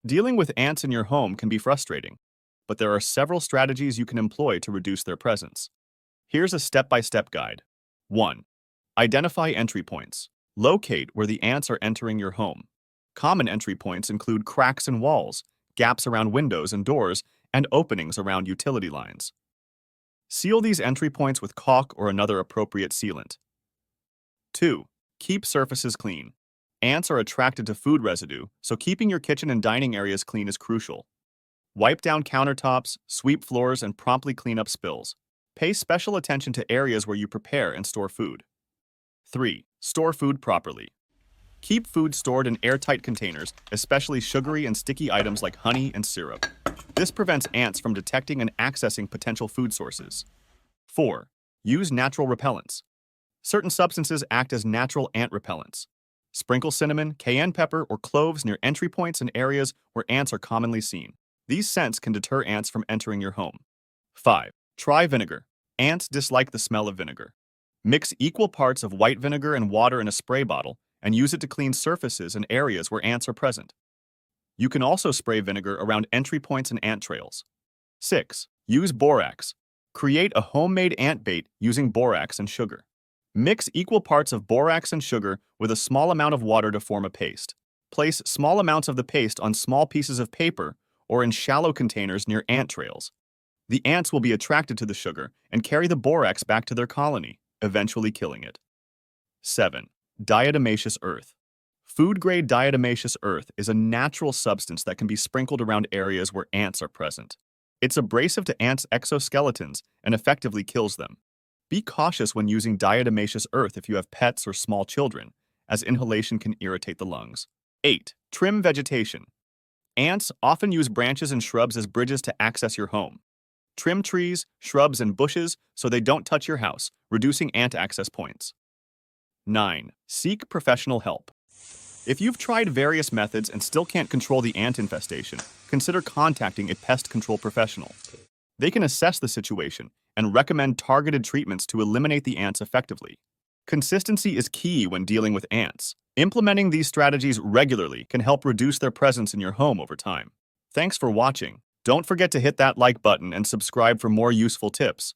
Dealing with ants in your home can be frustrating, but there are several strategies you can employ to reduce their presence. Here's a step-by-step guide. 1. Identify entry points. Locate where the ants are entering your home. Common entry points include cracks in walls, gaps around windows and doors, and openings around utility lines. Seal these entry points with caulk or another appropriate sealant. 2. Keep surfaces clean. Ants are attracted to food residue, so keeping your kitchen and dining areas clean is crucial. Wipe down countertops, sweep floors, and promptly clean up spills. Pay special attention to areas where you prepare and store food. 3. Store food properly. Keep food stored in airtight containers, especially sugary and sticky items like honey and syrup. This prevents ants from detecting and accessing potential food sources. 4. Use natural repellents. Certain substances act as natural ant repellents. Sprinkle cinnamon, cayenne pepper, or cloves near entry points and areas where ants are commonly seen. These scents can deter ants from entering your home. 5. Try vinegar. Ants dislike the smell of vinegar. Mix equal parts of white vinegar and water in a spray bottle and use it to clean surfaces and areas where ants are present. You can also spray vinegar around entry points and ant trails. 6. Use borax. Create a homemade ant bait using borax and sugar. Mix equal parts of borax and sugar with a small amount of water to form a paste. Place small amounts of the paste on small pieces of paper or in shallow containers near ant trails. The ants will be attracted to the sugar and carry the borax back to their colony, eventually killing it. 7. Diatomaceous earth. Food-grade diatomaceous earth is a natural substance that can be sprinkled around areas where ants are present. It's abrasive to ants' exoskeletons and effectively kills them. Be cautious when using diatomaceous earth if you have pets or small children, as inhalation can irritate the lungs. 8. Trim vegetation. Ants often use branches and shrubs as bridges to access your home. Trim trees, shrubs, and bushes so they don't touch your house, reducing ant access points. 9. Seek professional help. If you've tried various methods and still can't control the ant infestation, consider contacting a pest control professional. They can assess the situation and recommend targeted treatments to eliminate the ants effectively. Consistency is key when dealing with ants. Implementing these strategies regularly can help reduce their presence in your home over time. Thanks for watching. Don't forget to hit that like button and subscribe for more useful tips.